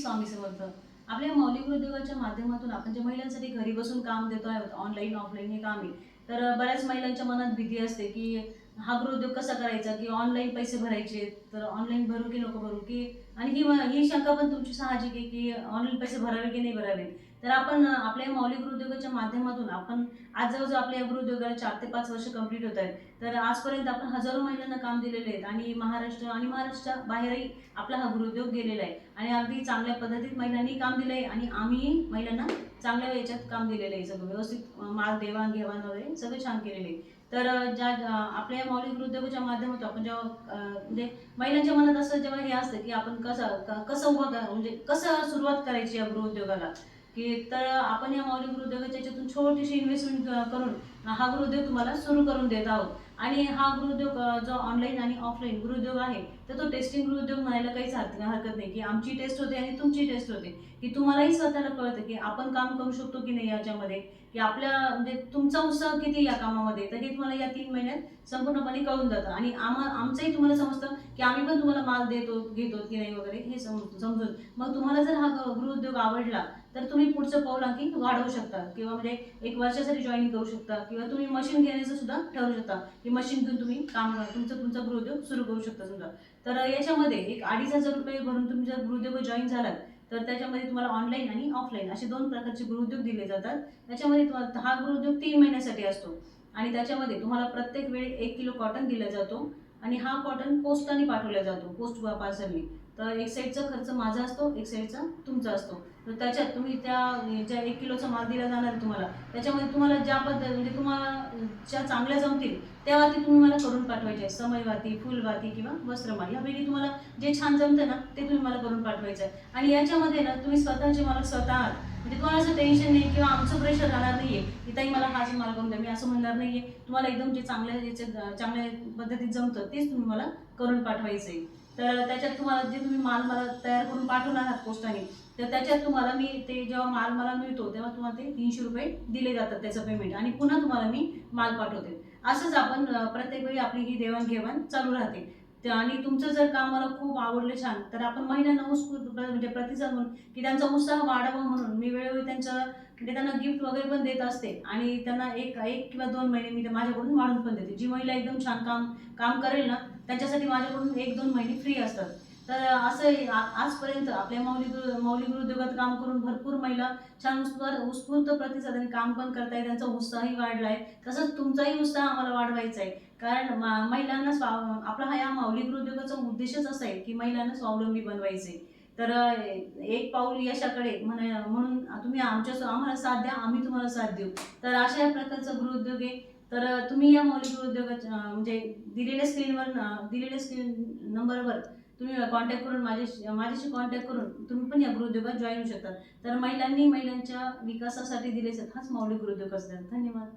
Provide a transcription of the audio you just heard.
स्वामी समर्थ. आपल्या मौलिक उद्योगाच्या माध्यमातून आपण जे महिलांसाठी घरी बसून काम देतो आहोत, ऑनलाईन ऑफलाईन हे काम आहे. तर बऱ्याच महिलांच्या मनात भीती असते की हा गृहोद्योग कसा करायचा, की ऑनलाईन पैसे भरायचे, तर ऑनलाईन भरू की नको भरू, की आणि ही शंका पण तुमची साहजिक आहे की ऑनलाईन पैसे भरावे की नाही भरावे. तर आपण आपल्या मौलिक गृहोद्योगाच्या माध्यमातून आपण आज जवळजवळ आपल्या या गृहोद्योगाला 4 ते 5 वर्ष कंप्लीट होत आहेत. तर आजपर्यंत आपण हजारो महिलांना काम दिलेले आहेत आणि महाराष्ट्राच्या बाहेरही आपला हा गृहोद्योग गेलेला आहे आणि अगदी चांगल्या पद्धतीत महिलांनी काम दिलंय आणि आम्ही महिलांना चांगल्या याच्यात काम दिलेलं आहे. सगळं व्यवस्थित माल देवाण-घेवाण वगैरे सगळं छान केलेलं आहे. तर आपल्या या मौलिक गृहोद्योगाच्या माध्यमातून आपण जेव्हा म्हणजे महिलांच्या मनात असं जेव्हा हे असतं की आपण कसं म्हणजे कसं सुरुवात करायची या गृहोद्योगाला, की तर आपण या मौलिक गृहोद्योगाच्या याच्यातून छोटीशी इन्व्हेस्टमेंट करून हा गृहोद्योग तुम्हाला सुरू करून देत आहोत. आणि हा गृहोद्योग जो ऑनलाईन आणि ऑफलाईन गृहोद्योग आहे, तर तो टेस्टिंग गृहोद्योग म्हणायला काहीच हरकत नाही, की आमची टेस्ट होते आणि तुमची टेस्ट होते, की तुम्हालाही स्वतःला कळतं की आपण काम करू शकतो की नाही याच्यामध्ये, की आपल्या म्हणजे तुमचा उत्साह किती या कामामध्ये, तर हे तुम्हाला या 3 महिन्यात संपूर्णपणे कळून जातं आणि आमचंही तुम्हाला समजतं की आम्ही पण तुम्हाला माल देतो घेतो की नाही वगैरे हे समजून मग तुम्हाला जर हा गृहोद्योग आवडला तर तुम्ही पुढचं पाऊल आणखी वाढवू शकता किंवा म्हणजे 1 वर्षासाठी जॉईन करू शकता किंवा तुम्ही मशीन घेण्याचं सुद्धा ठरवू शकता, की मशीन घेऊन तुम्ही तुमचा गृहोद्योग सुरू करू शकता समजा. तर याच्यामध्ये एक ₹2,500 भरून तुम्ही जर गृहोद्योग जॉईन झालात, तर त्याच्यामध्ये तुम्हाला ऑनलाईन आणि ऑफलाईन असे 2 प्रकारचे गृहोद्योग दिले जातात. त्याच्यामध्ये हा गृहोद्योग 3 महिन्यासाठी असतो आणि त्याच्यामध्ये तुम्हाला प्रत्येक वेळी 1 किलो कॉटन दिला जातो आणि हा कॉटन पोस्टाने पाठवला जातो, पोस्ट पार्सलनी. तर एक साईडचा खर्च माझा असतो, एक साईडचा तुमचा असतो. तर त्याच्यात तुम्ही ज्या 1 किलोचा माल दिला जाणार आहे तुम्हाला, त्याच्यामध्ये तुम्हाला ज्या म्हणजे तुम्हाला ज्या चांगल्या जमतील त्या वाती तुम्ही मला करून पाठवायचे आहे. समईवाती, फुलवाती किंवा वस्त्रमाळ यापैकी तुम्हाला जे छान जमतं ना ते तुम्ही मला करून पाठवायचं आहे. आणि याच्यामध्ये ना तुम्ही स्वतःचे मला स्वतः आहात. म्हणजे तुम्हाला असं टेन्शन नाही किंवा आमचं प्रेशर राहणार नाहीये की ताई मला हाच माल करून द्या, मी असं म्हणणार नाहीये. तुम्हाला एकदम जे चांगल्या पद्धतीत जमतं तेच तुम्ही मला करून पाठवायचं आहे. तर त्याच्यात तुम्हाला जे तुम्ही माल मला तयार करून पाठवणार आहात पोस्टाने, तर त्याच्यात तुम्हाला मी ते जेव्हा माल मला मिळतो तेव्हा तुम्हाला ते ₹300 दिले जातात त्याचं पेमेंट आणि पुन्हा तुम्हाला मी माल पाठवते. असंच आपण प्रत्येक वेळी आपली ही देवाणघेवाण चालू राहते. आणि तुमचं जर काम मला खूप आवडलं छान, तर आपण महिलांना उत्स्फूर्त म्हणजे प्रतिसाद म्हणून की त्यांचा उत्साह वाढावा म्हणून मी वेळोवेळी म्हणजे त्यांना गिफ्ट वगैरे पण देत असते आणि त्यांना एक किंवा 2 महिने मी माझ्याकडून वाढून पण देते. जी महिला एकदम छान काम करेल ना, त्याच्यासाठी माझ्याकडून 1-2 महिने फ्री असतात. तर असं आजपर्यंत आपल्या मौलिक उद्योगात काम करून भरपूर महिला छान उत्स्फूर्त प्रतिसादाने काम पण करतायत, त्यांचा उत्साहही वाढलाय. तसंच तुमचाही उत्साह आम्हाला वाढवायचा आहे. कारण महिलांना आपला हा या मौलिक उद्योगाचा उद्देशच असा आहे, की महिलांना स्वावलंबी बनवायचे. तर एक पाऊल यशाकडे म्हणून तुम्ही आम्हाला साथ द्या, आम्ही तुम्हाला साथ देऊ. तर अशा या प्रकारचा गृहोद्योग आहे. तर तुम्ही या मौलिक उद्योगाच्या म्हणजे दिलेल्या स्क्रीन नंबरवर तुम्ही कॉन्टॅक्ट करून माझ्याशी कॉन्टॅक्ट करून तुम्ही पण या गृहोद्योगात जॉइन होऊ शकता. तर महिलांनी महिलांच्या विकासासाठी दिले हाच मौलिक गृहोद्योग असतात. धन्यवाद.